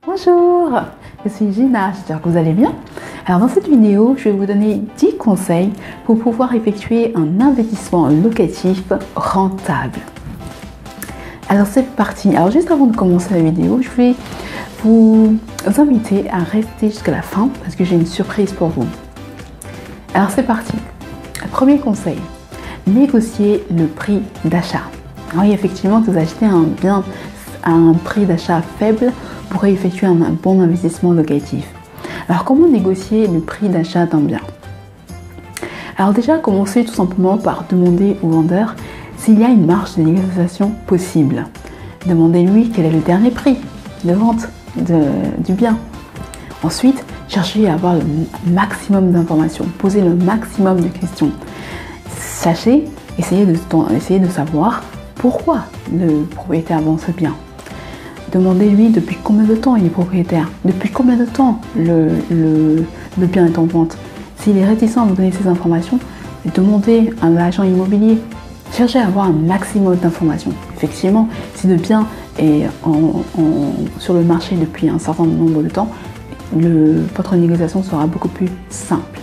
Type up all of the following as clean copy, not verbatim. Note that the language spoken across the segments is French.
Bonjour, je suis Gina, j'espère que vous allez bien. Alors dans cette vidéo, je vais vous donner 10 conseils pour pouvoir effectuer un investissement locatif rentable. Alors c'est parti. Alors juste avant de commencer la vidéo, je vais vous inviter à rester jusqu'à la fin parce que j'ai une surprise pour vous. Alors c'est parti. Premier conseil, négocier le prix d'achat. Oui, effectivement, si vous achetez un bien à un prix d'achat faible, vous pourrez effectuer un bon investissement locatif. Alors, comment négocier le prix d'achat d'un bien? Alors déjà, commencez tout simplement par demander au vendeur s'il y a une marge de négociation possible. Demandez-lui quel est le dernier prix de vente du bien. Ensuite, cherchez à avoir le maximum d'informations, posez le maximum de questions. Sachez, essayez de savoir pourquoi le propriétaire vend ce bien. Demandez-lui depuis combien de temps il est propriétaire, depuis combien de temps le bien est en vente. S'il est réticent à vous donner ces informations, demandez à l'agent immobilier. Cherchez à avoir un maximum d'informations. Effectivement, si le bien est sur le marché depuis un certain nombre de temps, votre négociation sera beaucoup plus simple.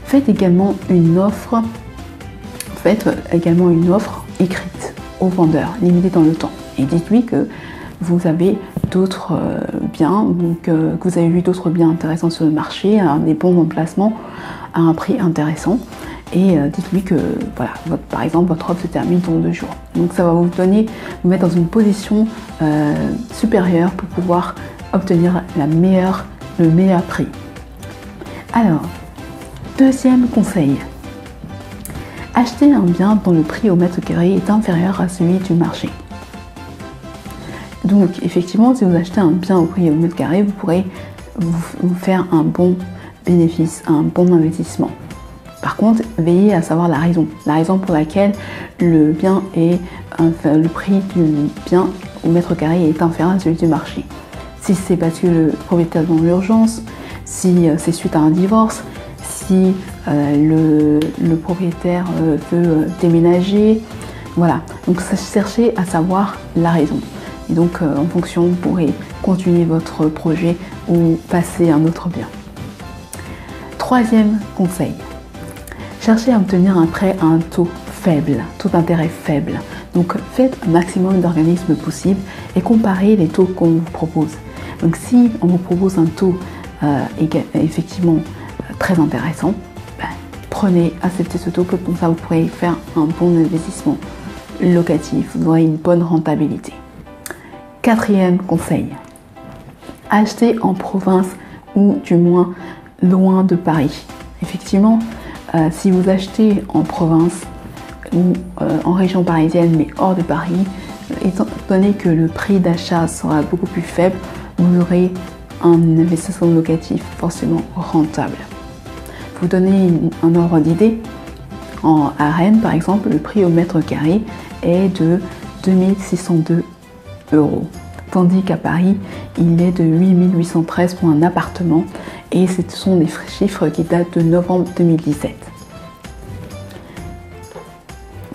Faites également une offre écrite au vendeur, limitée dans le temps. Et dites-lui que vous avez d'autres biens, que vous avez vu d'autres biens intéressants sur le marché, à des bons emplacements, à un prix intéressant. Et dites-lui que, voilà, par exemple, votre offre se termine dans 2 jours. Donc ça va vous mettre dans une position supérieure pour pouvoir obtenir le meilleur prix. Alors, deuxième conseil. Achetez un bien dont le prix au mètre carré est inférieur à celui du marché. Donc effectivement, si vous achetez un bien au prix au mètre carré, vous pourrez vous faire un bon bénéfice, un bon investissement. Par contre, veillez à savoir la raison pour laquelle le prix du bien au mètre carré est inférieur à celui du marché. Si c'est parce que le propriétaire est dans l'urgence, si c'est suite à un divorce, si le propriétaire veut déménager, voilà. Donc cherchez à savoir la raison. Et donc en fonction, vous pourrez continuer votre projet ou passer à un autre bien. Troisième conseil, cherchez à obtenir un prêt à un taux d'intérêt faible. Donc faites un maximum d'organismes possibles et comparez les taux qu'on vous propose. Donc si on vous propose un taux effectivement très intéressant, acceptez ce taux, comme ça vous pourrez faire un bon investissement locatif, vous aurez une bonne rentabilité. Quatrième conseil, achetez en province ou du moins loin de Paris. Effectivement, si vous achetez en province ou en région parisienne mais hors de Paris, étant donné que le prix d'achat sera beaucoup plus faible, vous aurez un investissement locatif forcément rentable. Vous donnez un ordre d'idée. À Rennes, par exemple, le prix au mètre carré est de 2602 €. Tandis qu'à Paris, il est de 8813 pour un appartement. Et ce sont des chiffres qui datent de novembre 2017.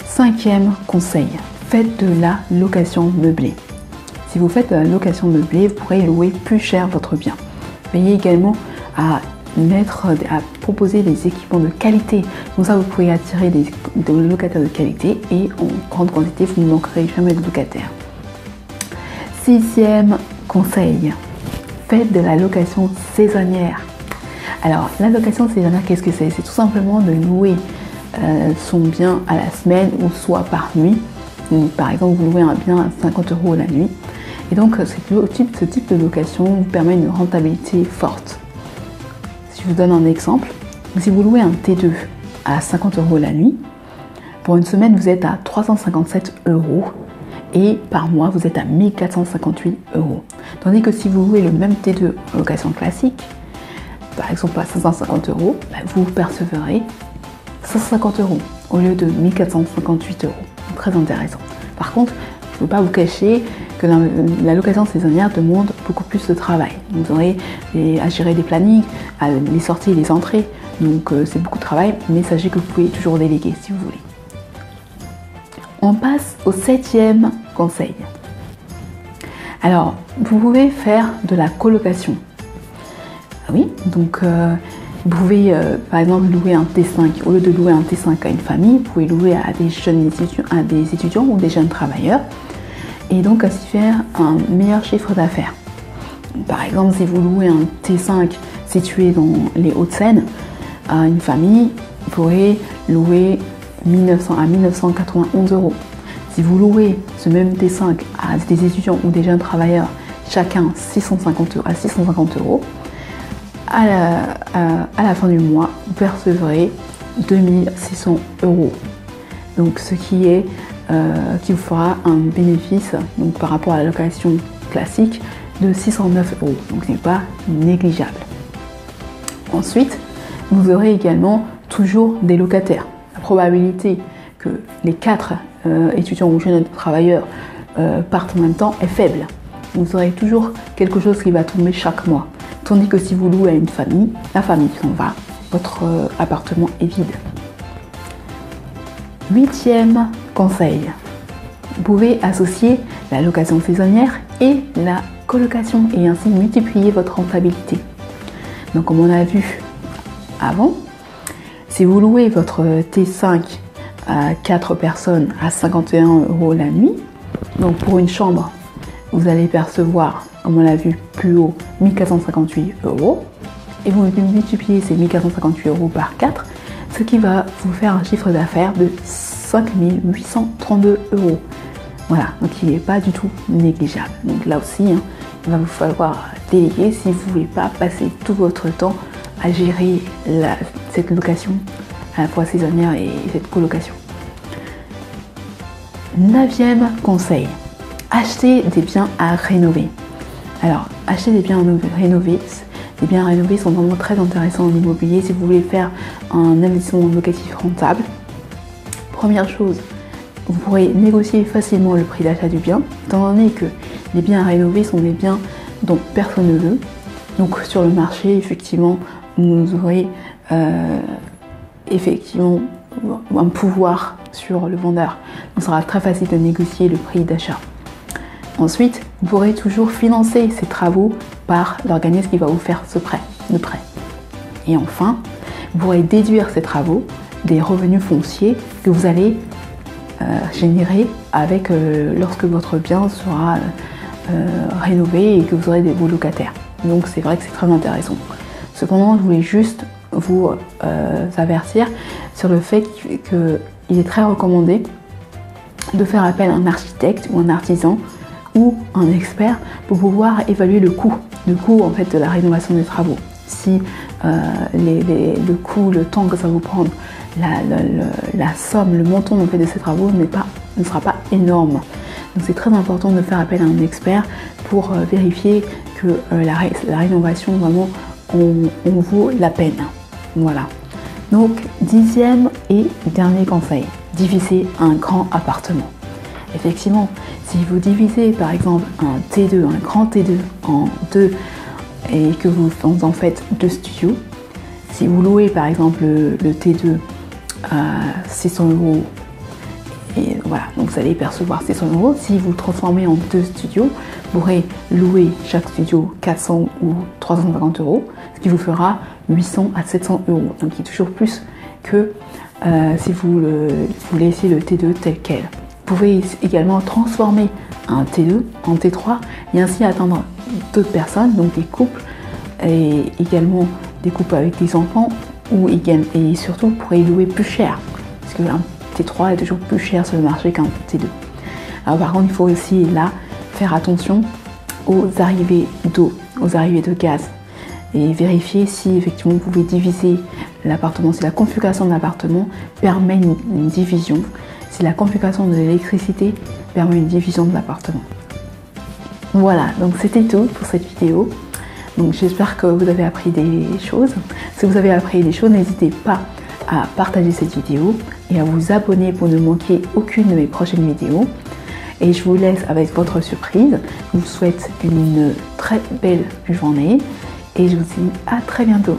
Cinquième conseil, faites de la location meublée. Si vous faites de la location meublée, vous pourrez louer plus cher votre bien. Veillez également à proposer des équipements de qualité. Comme ça, vous pourrez attirer des locataires de qualité et en grande quantité, vous ne manquerez jamais de locataires. Sixième conseil, faites de la location saisonnière. Alors, la location saisonnière, qu'est-ce que c'est? C'est tout simplement de louer son bien à la semaine ou soit par nuit. Donc, par exemple, vous louez un bien à 50 € la nuit. Et donc, ce type de location vous permet une rentabilité forte. Je vous donne un exemple. Si vous louez un T2 à 50 € la nuit, pour une semaine, vous êtes à 357 € et par mois, vous êtes à 1458 €. Tandis que si vous louez le même T2 en location classique, par exemple à 550 €, vous percevrez 150 € au lieu de 1458 €. Très intéressant. Par contre, je ne peux pas vous cacher que la location saisonnière demande beaucoup plus de travail. Vous aurez à gérer des plannings, les sorties et les entrées. Donc c'est beaucoup de travail, mais sachez que vous pouvez toujours déléguer si vous voulez. On passe au 7e conseil. Alors, vous pouvez faire de la colocation. Oui, donc vous pouvez par exemple louer un T5. Au lieu de louer un T5 à une famille, vous pouvez louer à des étudiants ou des jeunes travailleurs et donc ainsi faire un meilleur chiffre d'affaires. Par exemple, si vous louez un T5 situé dans les Hauts-de-Seine à une famille, vous pourrez louer 1900 à 1991 €. Si vous louez ce même T5 à des étudiants ou des jeunes travailleurs, chacun 650 à 650 €, à la fin du mois, vous percevrez 2600 €. Donc ce qui vous fera un bénéfice donc, par rapport à la location classique de 609 €. Donc ce n'est pas négligeable. Ensuite, vous aurez également toujours des locataires. La probabilité que les 4 étudiants ou jeunes travailleurs partent en même temps est faible. Vous aurez toujours quelque chose qui va tomber chaque mois. Tandis que si vous louez à une famille, la famille s'en va, votre appartement est vide. 8e conseil, vous pouvez associer la location saisonnière et la colocation et ainsi multiplier votre rentabilité. Donc comme on a vu avant, si vous louez votre T5 à 4 personnes à 51 € la nuit, donc pour une chambre, vous allez percevoir, comme on l'a vu plus haut, 1458 €. Et vous multipliez ces 1458 € par 4, ce qui va vous faire un chiffre d'affaires de 5832 €. Voilà, donc il n'est pas du tout négligeable. Donc là aussi, il va vous falloir déléguer si vous ne voulez pas passer tout votre temps à gérer cette location à la fois saisonnière et cette colocation. 9e conseil, acheter des biens à rénover. Alors, acheter des biens à rénover, les biens à rénover sont vraiment très intéressants en immobilier si vous voulez faire un investissement locatif rentable. Première chose, vous pourrez négocier facilement le prix d'achat du bien, étant donné que les biens à rénover sont des biens dont personne ne veut. Donc sur le marché, effectivement, vous aurez effectivement un pouvoir sur le vendeur. Il sera très facile de négocier le prix d'achat. Ensuite, vous pourrez toujours financer ces travaux par l'organisme qui va vous faire le prêt. Et enfin, vous pourrez déduire ces travaux des revenus fonciers que vous allez générer lorsque votre bien sera rénové et que vous aurez vos locataires. Donc c'est vrai que c'est très intéressant. Cependant, je voulais juste vous avertir sur le fait qu'il est très recommandé de faire appel à un architecte ou un artisan ou un expert pour pouvoir évaluer le coût en fait de la rénovation des travaux. Si le coût, le temps que ça va vous prendre, la somme, le montant en fait de ces travaux ne sera pas énorme. Donc c'est très important de faire appel à un expert pour vérifier que la rénovation vraiment on vaut la peine. Voilà. Donc 10e et dernier conseil, diviser un grand appartement. Effectivement, si vous divisez par exemple un T2, un grand T2 en deux et que vous en faites 2 studios, si vous louez par exemple le T2 à 600 €, et voilà, donc vous allez percevoir 600 €. Si vous le transformez en 2 studios, vous pourrez louer chaque studio 400 ou 350 €, ce qui vous fera 800 à 700 €. Donc il est toujours plus que si vous laissez le T2 tel quel. Vous pouvez également transformer un T2 en T3 et ainsi atteindre d'autres personnes, donc des couples et également des couples avec des enfants et surtout vous pourrez louer plus cher parce qu'un T3 est toujours plus cher sur le marché qu'un T2. Alors par contre, il faut aussi là faire attention aux arrivées d'eau, aux arrivées de gaz et vérifier si effectivement vous pouvez diviser l'appartement, si la configuration de l'appartement permet une division, si la configuration de l'électricité permet une division de l'appartement. Voilà, donc c'était tout pour cette vidéo. Donc j'espère que vous avez appris des choses. Si vous avez appris des choses, n'hésitez pas à partager cette vidéo et à vous abonner pour ne manquer aucune de mes prochaines vidéos. Et je vous laisse avec votre surprise. Je vous souhaite une très belle journée et je vous dis à très bientôt.